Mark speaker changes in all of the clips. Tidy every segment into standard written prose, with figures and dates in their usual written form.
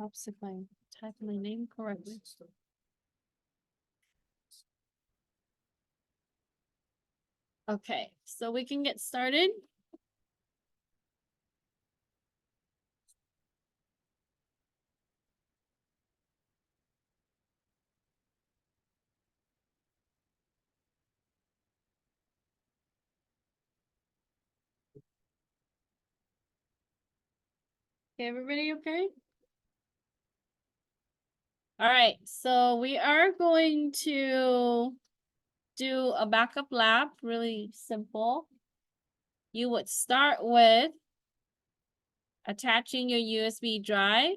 Speaker 1: Helps if I type my name correctly. Okay, so we can get started. Okay, everybody okay? All right, so we are going to do a backup lab, really simple. You would start with attaching your USB drive.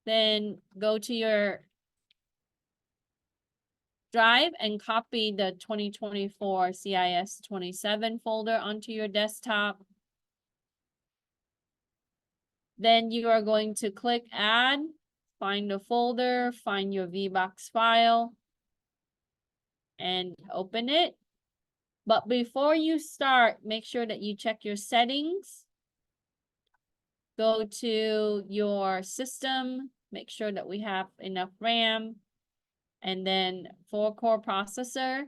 Speaker 1: Then go to your drive and copy the 2024 CIS27 folder onto your desktop. Then you are going to click add, find the folder, find your VBox file, and open it. But before you start, make sure that you check your settings. Go to your system, make sure that we have enough RAM, and then 4-core processor.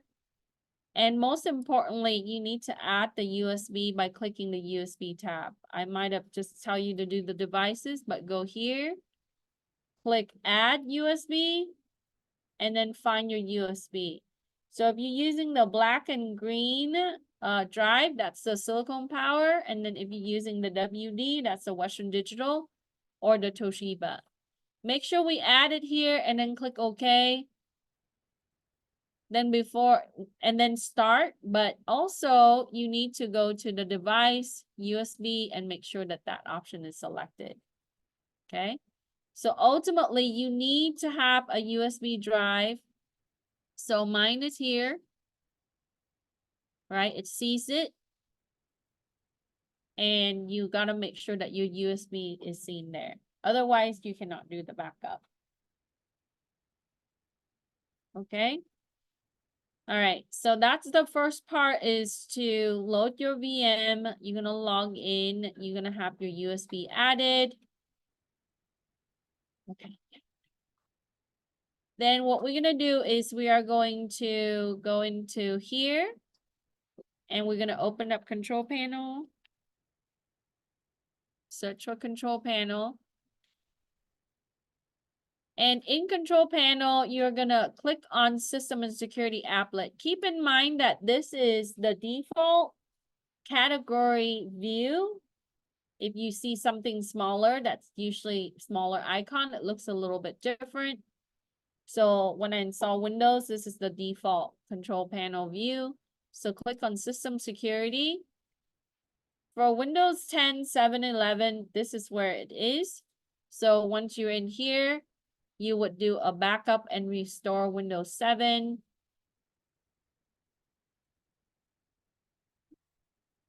Speaker 1: And most importantly, you need to add the USB by clicking the USB tab. I might have just tell you to do the devices, but go here, click add USB, and then find your USB. So if you're using the black and green drive, that's the silicone power. And then if you're using the WD, that's the Western Digital or the Toshiba. Make sure we add it here and then click OK. Then then start, but also you need to go to the device, USB, and make sure that that option is selected. Okay. So ultimately you need to have a USB drive. So mine is here, right? It sees it. And you got to make sure that your USB is seen there. Otherwise, you cannot do the backup. Okay. All right, so that's the first part, is to load your VM. You're gonna log in. You're gonna have your USB added. Okay. Then what we're gonna do is we are going to go into here and we're gonna open up control panel. Search for control panel. And in control panel, you're gonna click on system and security applet. Keep in mind that this is the default category view. If you see something smaller, that's usually smaller icon. It looks a little bit different. So when I install Windows, this is the default control panel view. So click on system security. For Windows 10, 7, 11, this is where it is. So once you're in here, you would do a backup and restore Windows 7.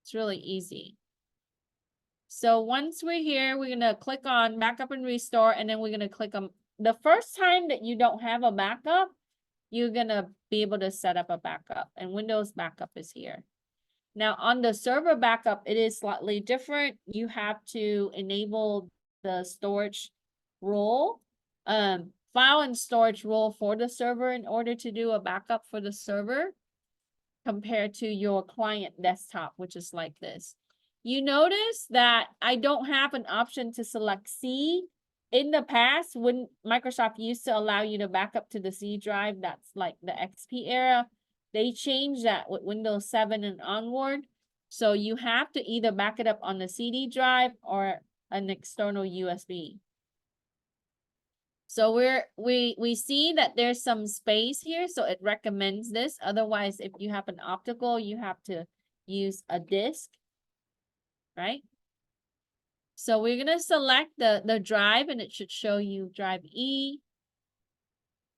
Speaker 1: It's really easy. So once we're here, we're gonna click on backup and restore, and then we're gonna click on the first time that you don't have a backup, you're gonna be able to set up a backup, and Windows backup is here. Now on the server backup, it is slightly different. You have to enable the storage role, file and storage role for the server in order to do a backup for the server compared to your client desktop, which is like this. You notice that I don't have an option to select C. In the past, when Microsoft used to allow you to back up to the C drive, that's like the XP era, they changed that with Windows 7 and onward. So you have to either back it up on the CD drive or an external USB. So we see that there's some space here, so it recommends this. Otherwise, if you have an optical, you have to use a disk, right? So we're gonna select the drive, and it should show you drive E.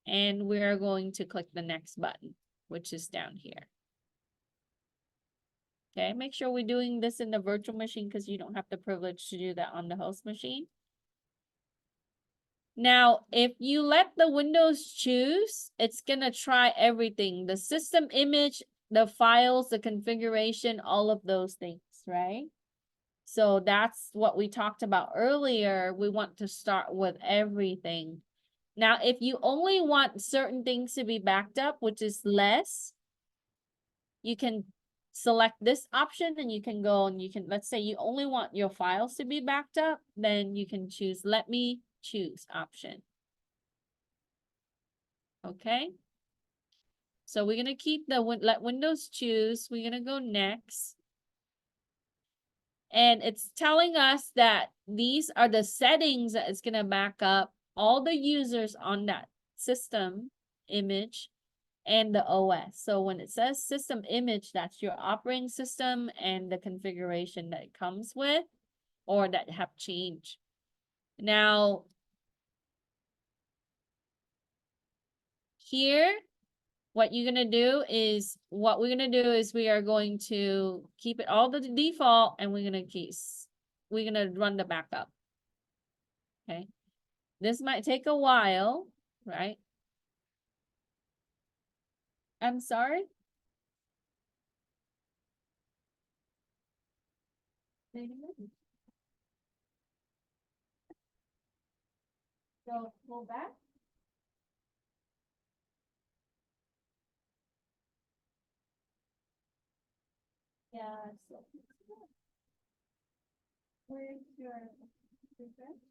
Speaker 1: And we're going to click the next button, which is down here. Okay, make sure we're doing this in the virtual machine because you don't have the privilege to do that on the host machine. Now, if you let the Windows choose, it's gonna try everything, the system image, the files, the configuration, all of those things, right? So that's what we talked about earlier. We want to start with everything. Now, if you only want certain things to be backed up, which is less, you can select this option and you can go and you can, let's say you only want your files to be backed up, then you can choose let me choose option. Okay. So we're gonna keep the let Windows choose. We're gonna go next. And it's telling us that these are the settings that it's gonna back up all the users on that system image and the OS. So when it says system image, that's your operating system and the configuration that it comes with or that have changed. Now, here, what we're gonna do is we are going to keep it all the default and we're gonna run the backup. Okay. This might take a while, right? I'm sorry. So pull back. Yeah. So where's your refresh?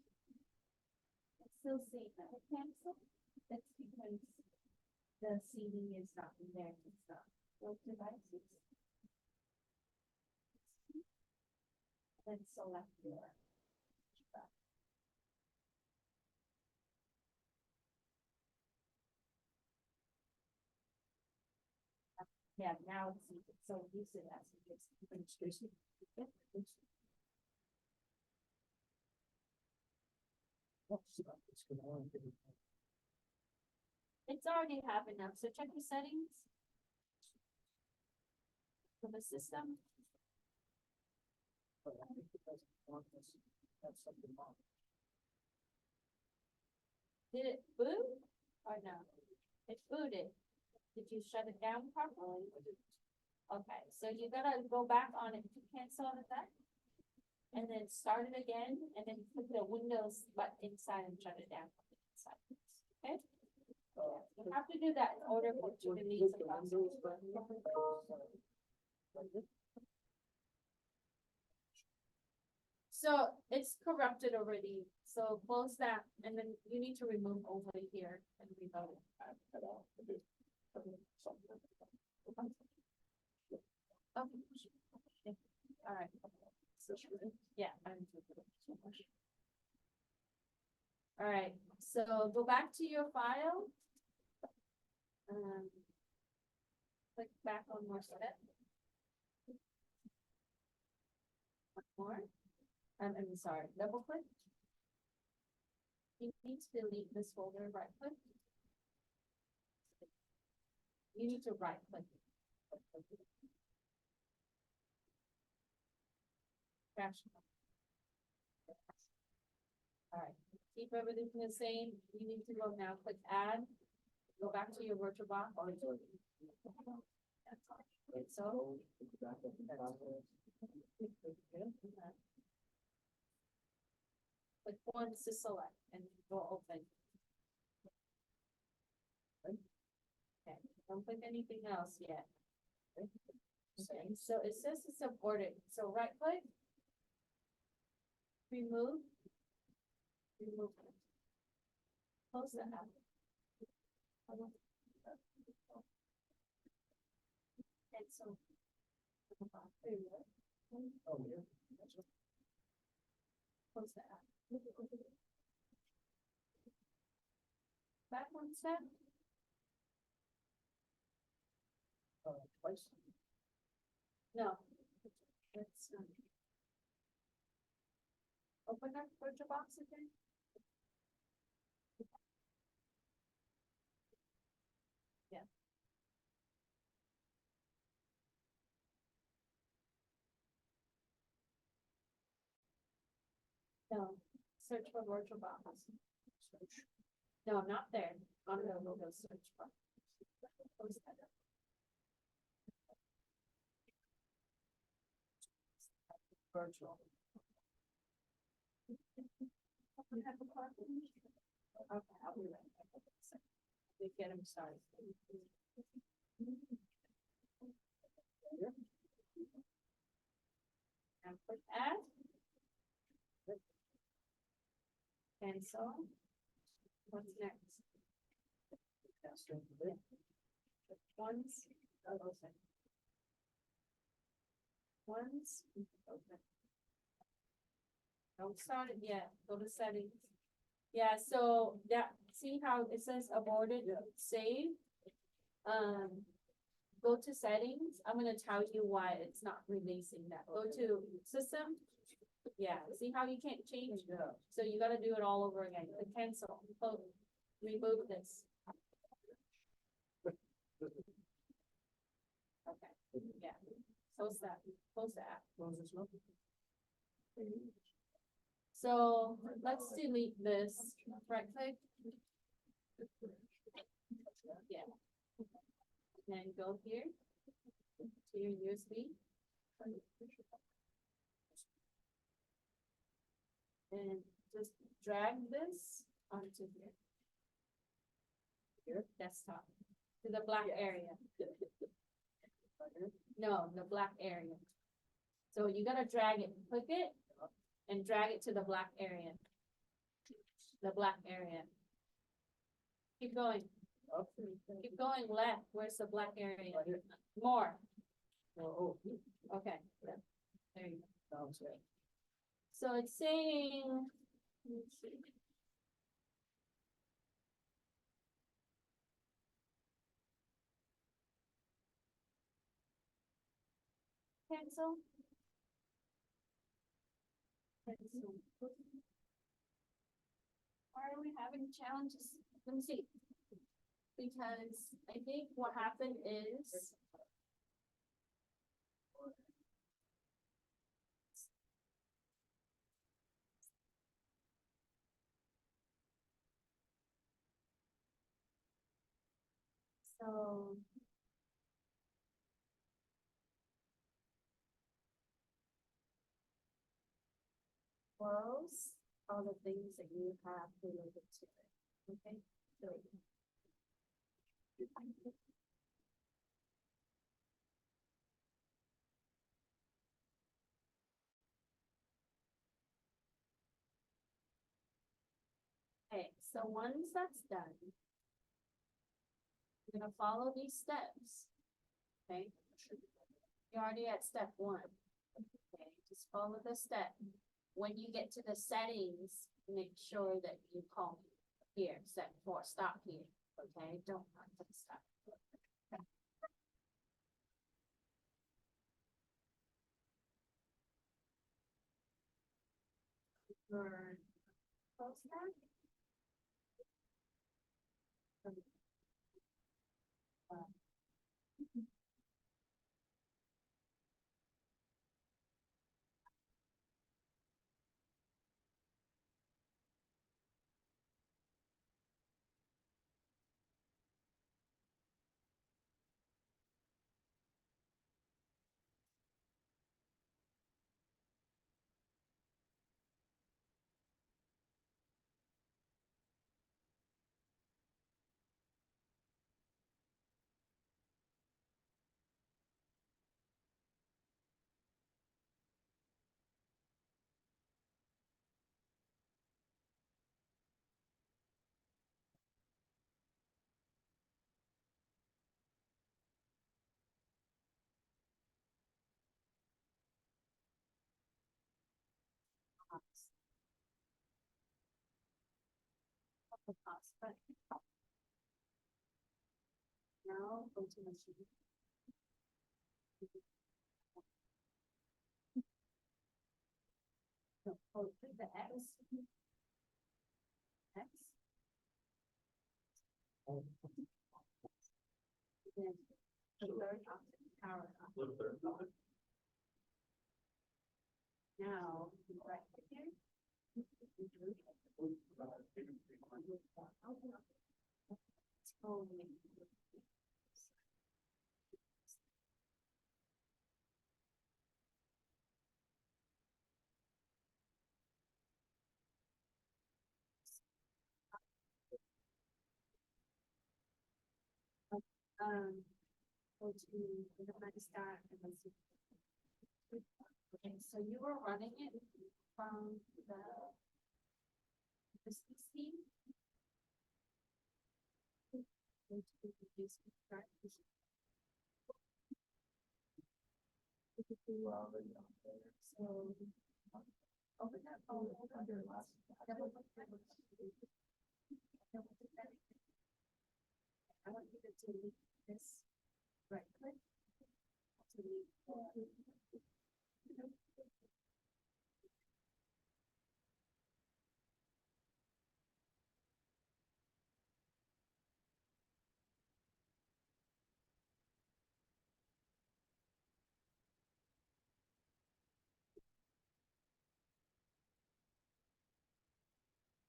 Speaker 1: It's still saying that cancel. That's because the CD is not in there. It's not both devices. Then select your. Yeah, now it's so use it as it's. It's already happened now, so check the settings for the system. Did it boot or no? It booted. Did you shut it down properly? Okay, so you gotta go back on it to cancel it that. And then start it again, and then put the Windows button inside and shut it down. Okay? You have to do that in order for it to release the process. So it's corrupted already, so close that, and then you need to remove over here and reload it. Okay. All right. Yeah. All right, so go back to your file. Click back one more step. One more. I'm sorry, double click. You need to delete this folder, right click. You need to right click. Crash. All right, keep everything the same. You need to go now, click add. Go back to your virtual box. So. Click once to select and go open. Okay, don't click anything else yet. Okay, so it says it's aborted. So right click. Remove. Close the app. And so. Close the app. Back one step. Twice. No. Let's open up virtual box again. Yeah. No. Search for virtual box. Search. No, not there. On the logo search bar. Close that up. Virtual. Okay, I'll be right back. They get him started. And click add. Cancel. What's next? Once. Once. Okay. Don't start it yet. Go to settings. Yeah, so that, see how it says aborted, save? Go to settings. I'm gonna tell you why it's not releasing that. Go to system. Yeah, see how you can't change? So you gotta do it all over again. Click cancel, close, remove this. Okay, yeah. Close that, close the app. So let's delete this, right click. Yeah. Then go here to your USB. And just drag this onto here. Your desktop, to the black area. No, the black area. So you gotta drag it, click it, and drag it to the black area. The black area. Keep going. Keep going left. Where's the black area? More. Okay. There you go. So it's saying, let's see. Cancel. Cancel. Why are we having challenges? Let me see. Because I think what happened is. So. Close all the things that you have related to it. Okay. So. Okay, so once that's done, you're gonna follow these steps. Okay, you're already at step 1. Okay, just follow the step. When you get to the settings, make sure that you call here, step 4, stop here. Okay, don't stop. For close that. But now go to machine. No, the X. X. Then the third option, power on. Now, right here. Oh, Go to minimize that and let's see. Okay, so you were running it from the CC. Go to reduce practice. So open that phone under last. I want you to delete this, right click. Delete.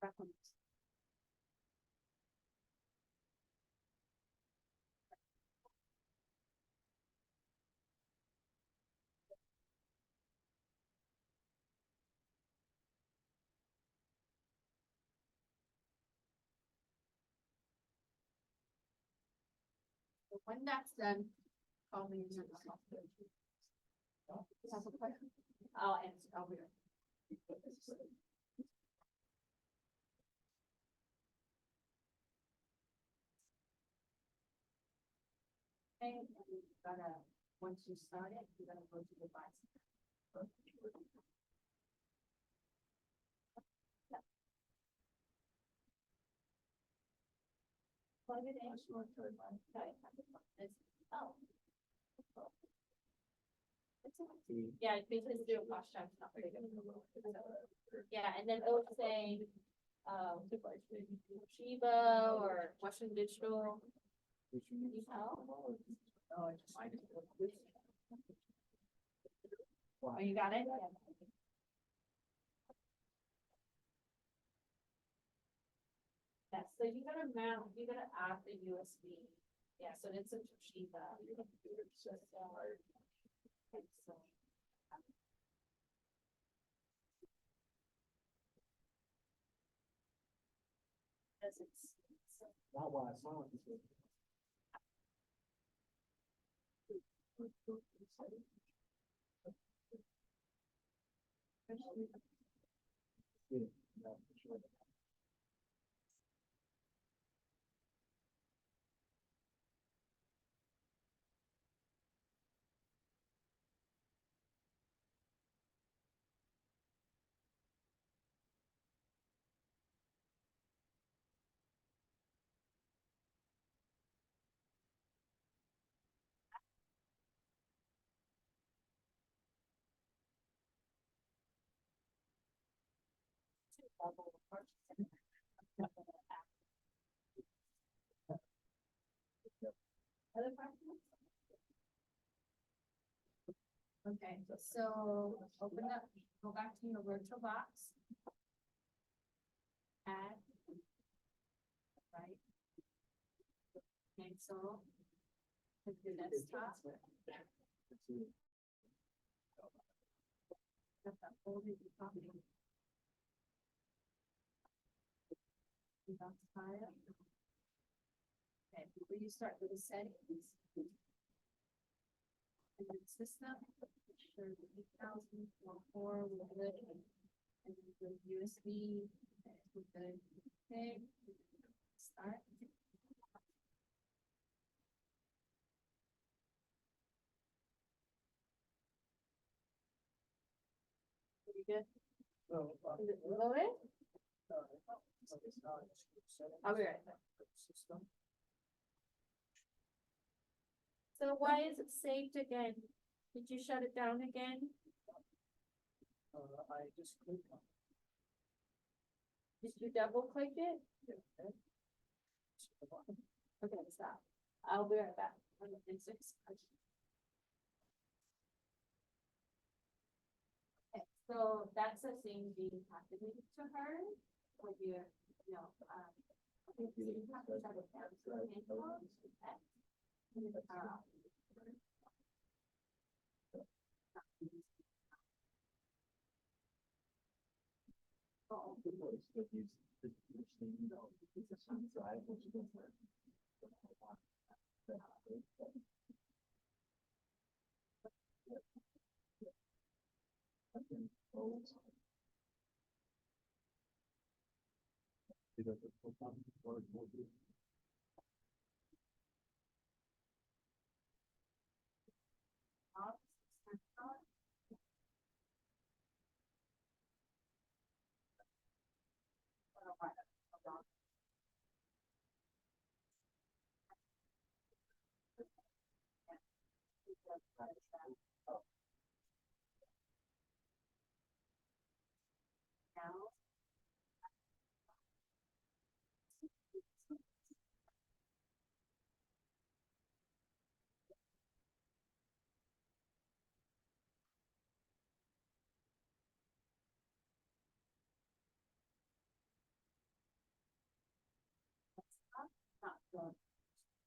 Speaker 1: Back on. So when that's done, call me into the software. Have a question? I'll answer, I'll be right. Okay, and you gotta, once you start it, you gotta go to device. Plug it in. Oh. Yeah, because do a flash drive, it's not very good. Yeah, and then it would say, Shiba or Western Digital. Oh, you got it? Yeah, so you gotta mount, you gotta add the USB. Yeah, so it's a Toshiba. Okay, so. Because it's.
Speaker 2: Not what I saw. Yeah, for sure.
Speaker 1: Other questions? Okay, so open up, go back to your virtual box. Add. Right. Cancel. Hit the desktop. Got that folder you copied. You got the file. Okay, before you start with the settings. And then system, sure the 8004 with good. And then the USB with the okay. Start. Pretty good. Is it loaded? I'll be right back. So why is it saved again? Did you shut it down again?
Speaker 2: I just clicked on.
Speaker 1: Did you double click it?
Speaker 2: Okay.
Speaker 1: Okay, stop. I'll be right back. In 6. Okay, so that's the thing being happening to her. When you know, I think you have to shut it down. So cancel. Okay. Turn the power off. Oh.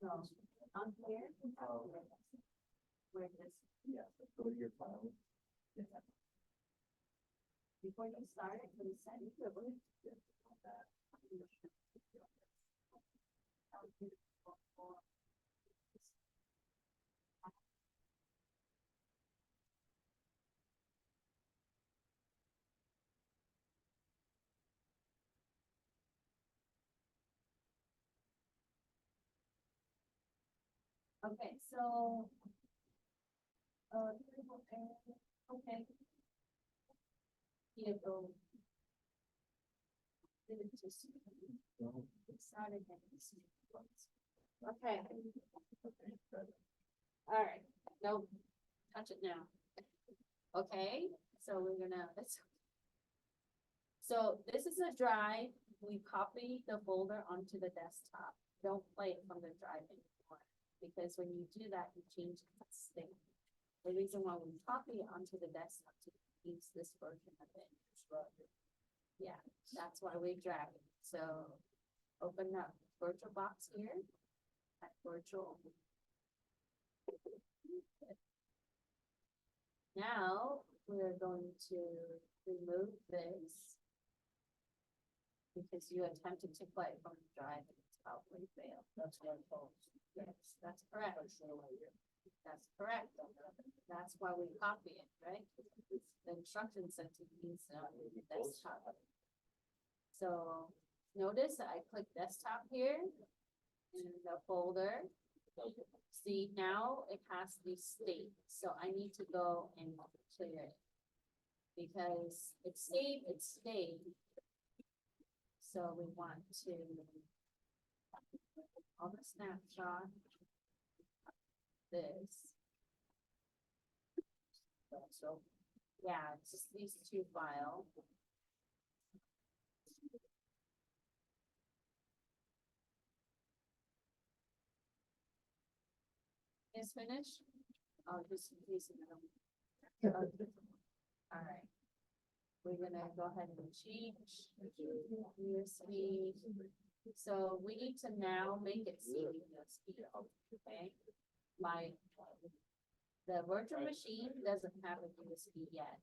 Speaker 1: No, on here, where this,
Speaker 2: Yeah, go to your file.
Speaker 1: before you start it, please send it to me. Okay, so. Okay. You go. Okay. All right, no, touch it now. Okay, so we're gonna, so this is a drive, we copy the folder onto the desktop. Don't play it from the drive anymore, because when you do that, you change the state. The reason why we copy it onto the desktop to use this version of it. Yeah, that's why we drag it. So open up VirtualBox here at virtual. Now we're going to remove this because you attempted to play from the drive and it's probably failed.
Speaker 2: That's what I thought.
Speaker 1: Yes, that's correct. That's correct. That's why we copy it, right? The instruction set to use the desktop. So notice that I click desktop here in the folder. See, now it has the state, so I need to go and clear it. Because it's saved, it's stayed. So we want to on the snapshot this. So yeah, it's just these two files. Is finished? Oh, just in case you know. All right. We're gonna go ahead and change USB. So we need to now make it see USB, okay? The virtual machine doesn't have a USB yet.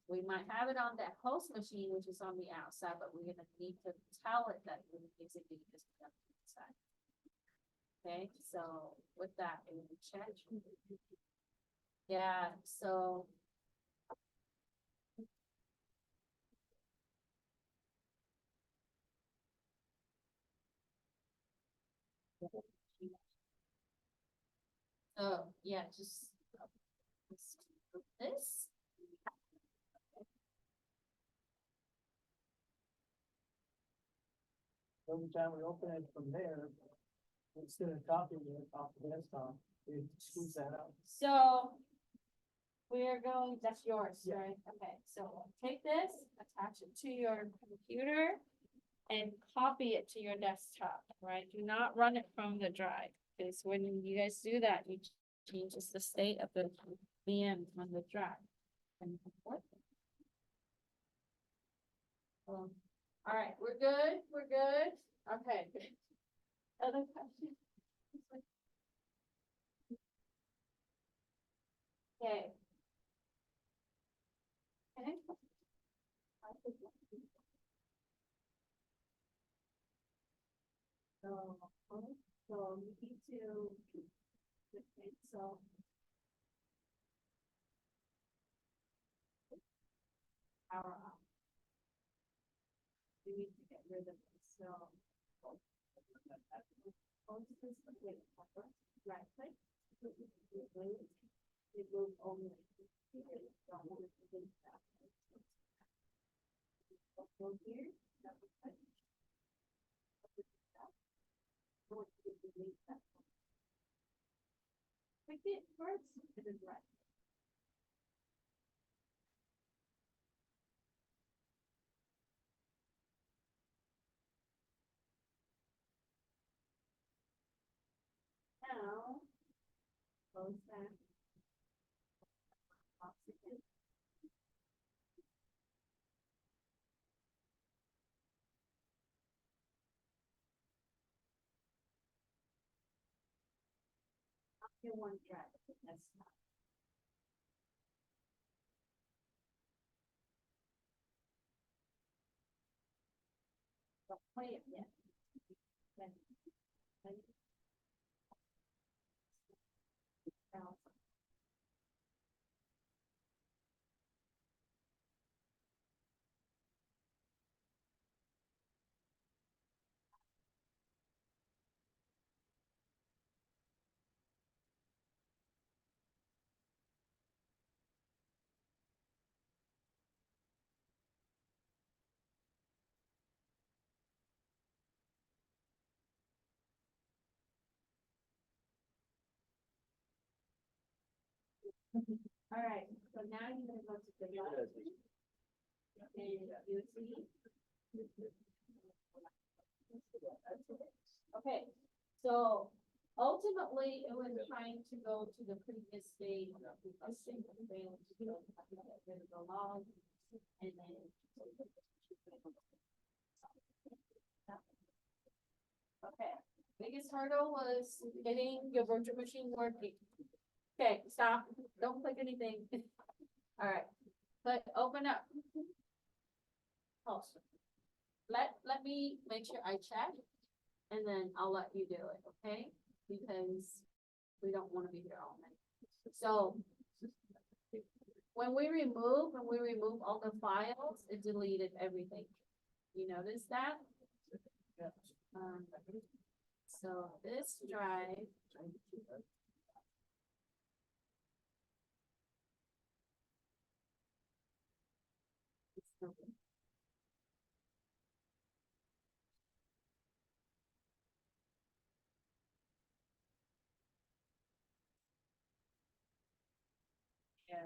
Speaker 1: We might have it on that host machine, which is on the outside, but we're gonna need to tell it that we're basically just inside. Okay, so with that, we will check. Yeah, so. Oh, yeah, just this.
Speaker 2: Every time we open it from there, instead of copying it off the desktop, it screws that out.
Speaker 1: So. We're going, that's yours,
Speaker 2: Yeah.
Speaker 1: right? Okay, so take this, attach it to your computer and copy it to your desktop, right? Do not run it from the drive, because when you guys do that, you changes the state of the VM on the drive. And all right, we're good, okay. Other questions? Okay. Okay. So you need to, so. Power off. We need to get rid of this. So. Right click. Remove only. Go here. Click it first, and then right. Now, close that. Oxygen. Option one drive, that's not. Don't play it yet. Then now, all right, so now you're gonna go to the left. And you see. Okay, so ultimately, it was trying to go to the previous stage. This thing failed to do, get rid of the log, and then. Okay, biggest hurdle was getting your virtual machine working. Okay, stop, don't click anything. All right, but open up. Pulse. Let me make sure I check, and then I'll let you do it, okay? Because we don't wanna be here all night. So. When we remove all the files, it deleted everything. You notice that? So this drive. Yeah.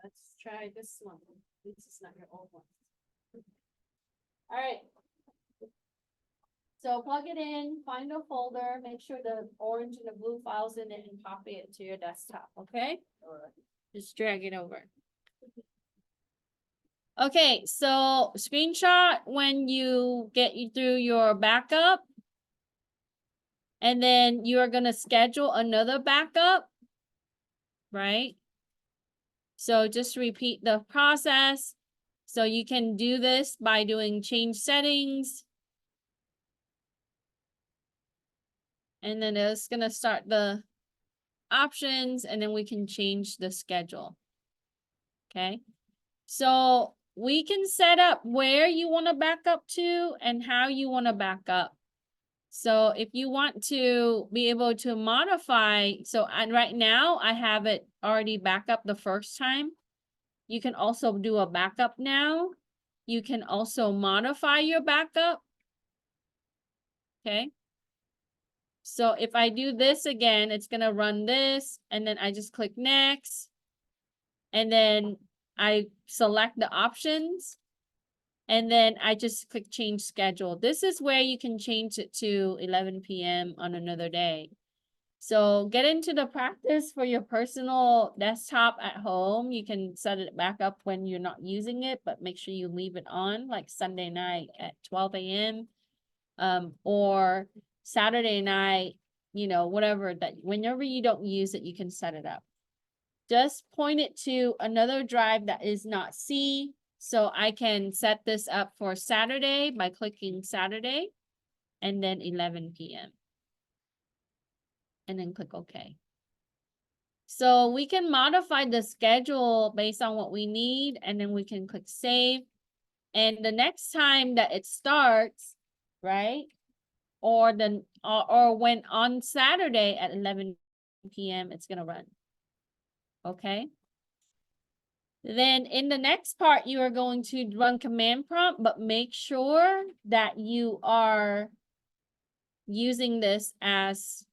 Speaker 1: Let's try this one. This is not your old one. All right. So plug it in, find a folder, make sure the orange and the blue files in it and copy it to your desktop, okay?
Speaker 2: All right.
Speaker 1: Just drag it over. Okay, so screenshot when you get you through your backup. And then you are gonna schedule another backup, right? So just repeat the process. So you can do this by doing change settings. And then it's gonna start the options, and then we can change the schedule. Okay, so we can set up where you want to back up to and how you want to back up. So if you want to be able to modify, and right now I have it already back up the first time. You can also do a backup now. You can also modify your backup. Okay. So if I do this again, it's gonna run this, and then I just click next. And then I select the options. And then I just click change schedule. This is where you can change it to 11 p.m. on another day. So get into the practice for your personal desktop at home. You can set it back up when you're not using it, but make sure you leave it on like Sunday night at 12 a.m. Or Saturday night, whatever that, whenever you don't use it, you can set it up. Just point it to another drive that is not C. So I can set this up for Saturday by clicking Saturday. and then 11 p.m. and then click OK. So we can modify the schedule based on what we need, and then we can click save. And the next time that it starts, right? Or when on Saturday at 11 p.m. it's gonna run. Okay. Then in the next part, you are going to run command prompt, but make sure that you are using this as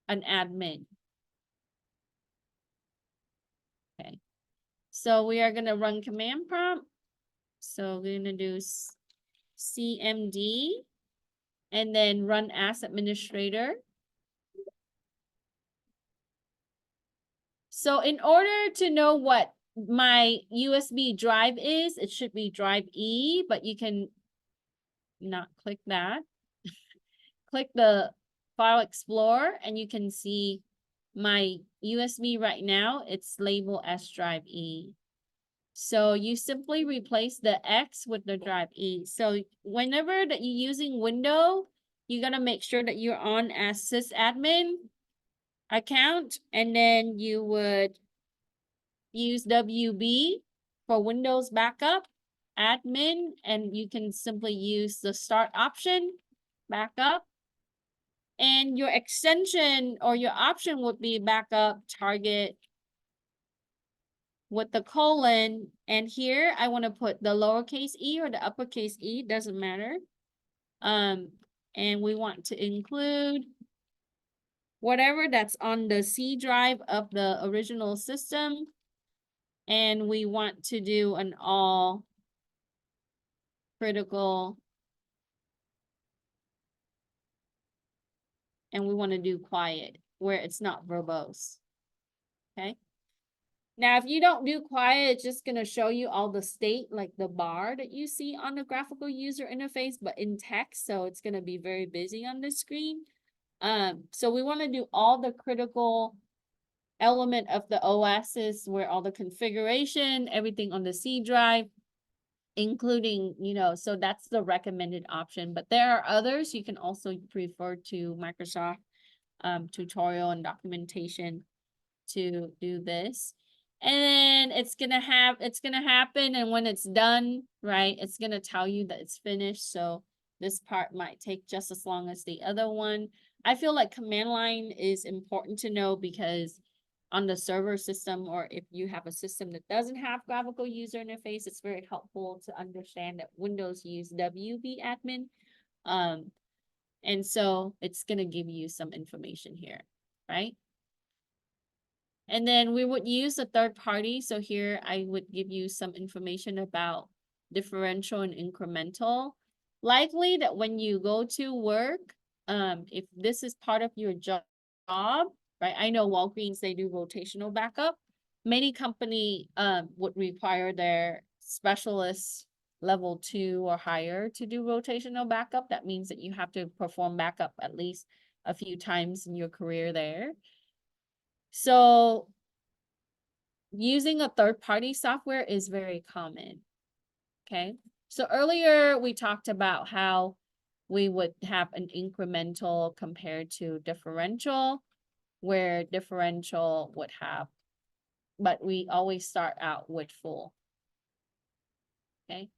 Speaker 1: an admin. Okay. So we are going to run command prompt. So we're going to do CMD and then run as administrator. So in order to know what my USB drive is, it should be drive E, but you can not click that. Click the File Explorer and you can see my USB right now. It's labeled as drive E. So you simply replace the X with the drive E. So whenever that you're using Windows, you gotta make sure that you're on as sysadmin account, and then you would use WB for Windows backup, admin, and you can simply use the start option, backup. And your extension or your option would be backup target with the colon. And here I want to put the lowercase e or the uppercase e, doesn't matter. And we want to include whatever that's on the C drive of the original system. And we want to do an all critical. And we want to do quiet where it's not verbose. Okay. Now, if you don't do quiet, it's just going to show you all the state, like the bar that you see on the graphical user interface, but in text. So it's going to be very busy on the screen. So we want to do all the critical element of the OSs where all the configuration, everything on the C drive, including, so that's the recommended option. But there are others. You can also refer to Microsoft tutorial and documentation to do this. And then it's gonna happen, and when it's done, right, it's gonna tell you that it's finished. So this part might take just as long as the other one. I feel like command line is important to know because on the server system, or if you have a system that doesn't have graphical user interface, it's very helpful to understand that Windows use WB admin. And so it's gonna give you some information here, right? And then we would use a third party. So here I would give you some information about differential and incremental. Likely that when you go to work, if this is part of your job, right? I know Walgreens, they do rotational backup. Many company would require their specialists level 2 or higher to do rotational backup. That means that you have to perform backup at least a few times in your career there. So using a third-party software is very common, okay? So earlier we talked about how we would have an incremental compared to differential, where differential would have, but we always start out with full, okay?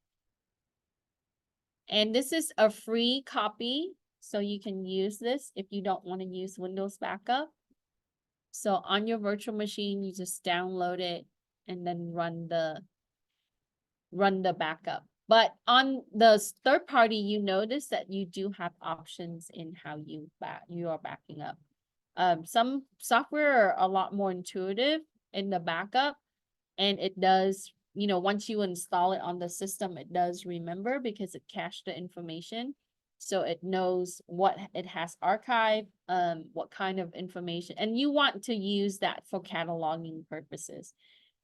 Speaker 1: And this is a free copy, so you can use this if you don't want to use Windows backup. So on your virtual machine, you just download it and then run the backup. But on the third party, you notice that you do have options in how you are backing up. Some software are a lot more intuitive in the backup, and it does, once you install it on the system, it does remember because it cached the information. So it knows what it has archived, what kind of information, and you want to use that for cataloging purposes.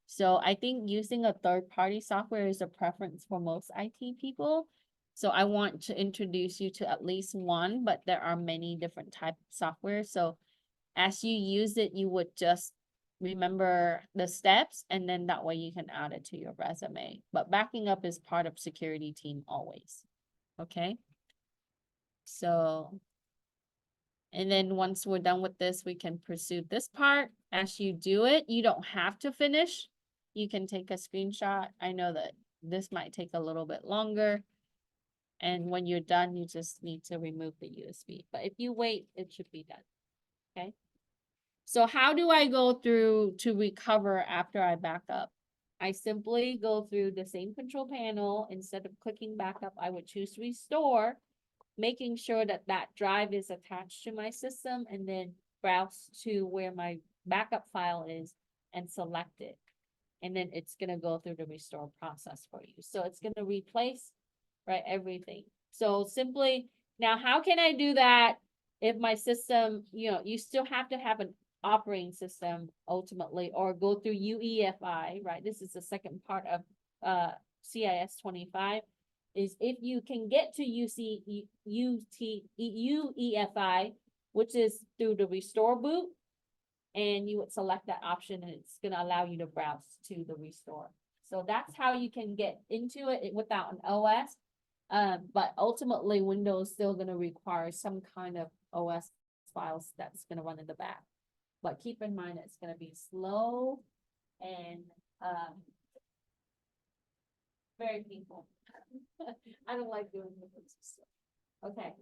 Speaker 1: So I think using a third-party software is a preference for most IT people. So I want to introduce you to at least one, but there are many different types of software. So as you use it, you would just remember the steps, and then that way you can add it to your resume. But backing up is part of security team always, okay? So, and then once we're done with this, we can pursue this part. As you do it, you don't have to finish. You can take a screenshot. I know that this might take a little bit longer. And when you're done, you just need to remove the USB. But if you wait, it should be done. Okay. So how do I go through to recover after I back up? I simply go through the same control panel. Instead of clicking back up, I would choose restore, making sure that that drive is attached to my system, and then browse to where my backup file is and select it. And then it's gonna go through the restore process for you. So it's gonna replace, right, everything. So simply, now how can I do that if my system, you still have to have an operating system ultimately, or go through UEFI, right? This is the second part of CIS25, is if you can get to UEFI, which is through the restore boot, and you would select that option, and it's gonna allow you to browse to the restore. So that's how you can get into it without an OS. But ultimately, Windows still gonna require some kind of OS files that's gonna run in the back. But keep in mind, it's gonna be slow and very painful. I don't like doing this. Okay.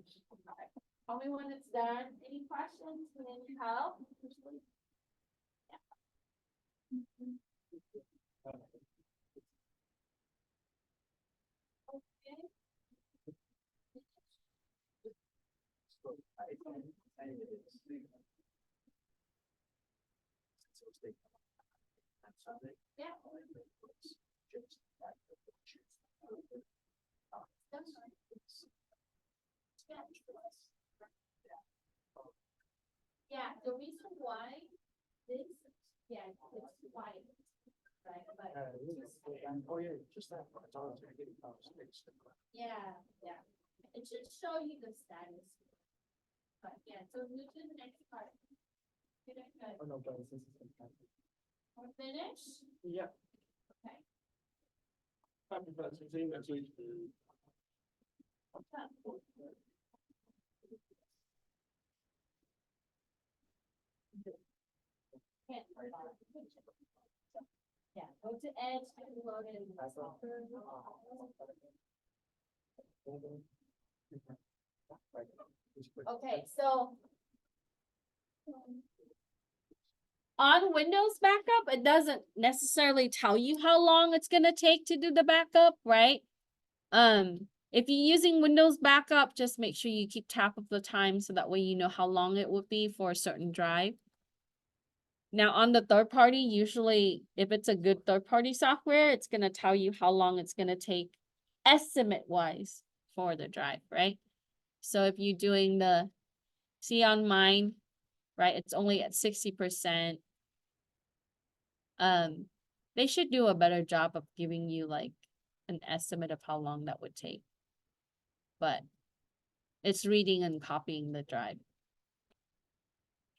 Speaker 1: Tell me when it's done. Any questions? Any help? Okay. Yeah. Yeah, the reason why this, yeah, it's white, right, but
Speaker 2: Oh, yeah, just that.
Speaker 1: yeah, yeah, it should show you the status. But yeah, so move to the next part. Good, good.
Speaker 2: Oh, no, but this is.
Speaker 1: We're finished?
Speaker 2: Yeah.
Speaker 1: Okay.
Speaker 2: Happy President's Day next week.
Speaker 1: Yeah, go to Edge and load it in. Okay, so on Windows backup, it doesn't necessarily tell you how long it's gonna take to do the backup, right? If you're using Windows backup, just make sure you keep track of the time so that way you know how long it would be for a certain drive. Now on the third party, usually if it's a good third party software, it's gonna tell you how long it's gonna take estimate wise for the drive, right? So if you're doing the, see on mine, right, it's only at 60%. They should do a better job of giving you like an estimate of how long that would take. But it's reading and copying the drive.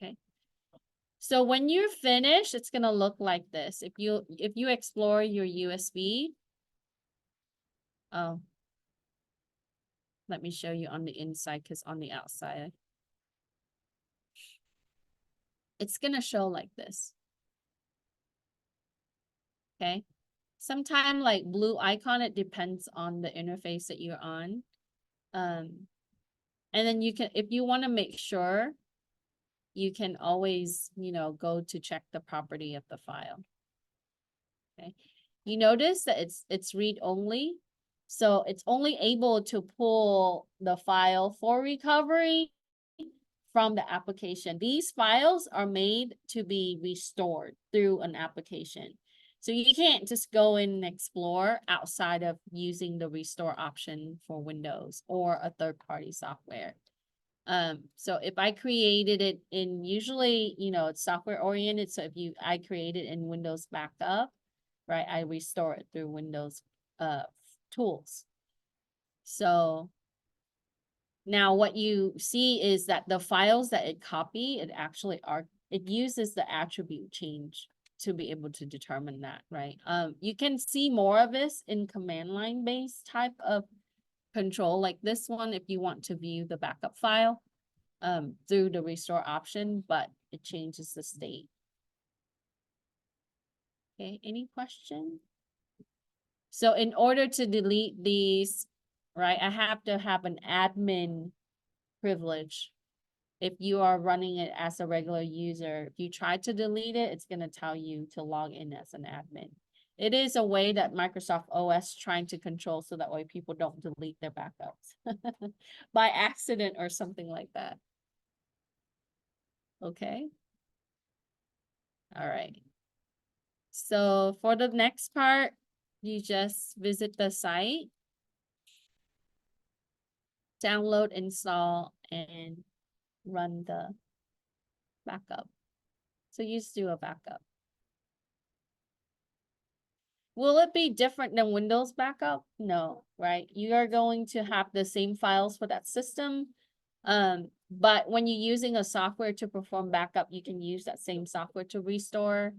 Speaker 1: Okay. So when you're finished, it's gonna look like this. If you explore your USB, oh, let me show you on the inside, because on the outside, it's gonna show like this. Okay. Sometime like blue icon, it depends on the interface that you're on. And then you can, if you want to make sure, you can always, go to check the property of the file. Okay. You notice that it's read only. So it's only able to pull the file for recovery from the application. These files are made to be restored through an application. So you can't just go in and explore outside of using the restore option for Windows or a third-party software. So if I created it in, usually, it's software oriented. So if I create it in Windows backup, right, I restore it through Windows tools. So now what you see is that the files that it copy, it uses the attribute change to be able to determine that, right? You can see more of this in command line based type of control like this one if you want to view the backup file through the restore option, but it changes the state. Okay, any question? So in order to delete these, right, I have to have an admin privilege. If you are running it as a regular user, if you try to delete it, it's gonna tell you to log in as an admin. It is a way that Microsoft OS trying to control so that way people don't delete their backups by accident or something like that. Okay. All right. So for the next part, you just visit the site, download, install, and run the backup. So you just do a backup. Will it be different than Windows backup? No, right? You are going to have the same files for that system. But when you're using a software to perform backup, you can use that same software to restore.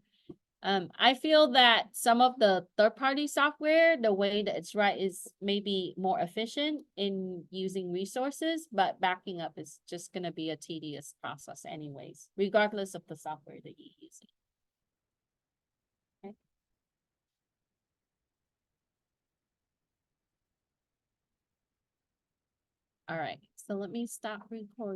Speaker 1: I feel that some of the third-party software, the way that it's right is maybe more efficient in using resources, but backing up is just gonna be a tedious process anyways, regardless of the software that you're using. Okay. All right, so let me stop recording.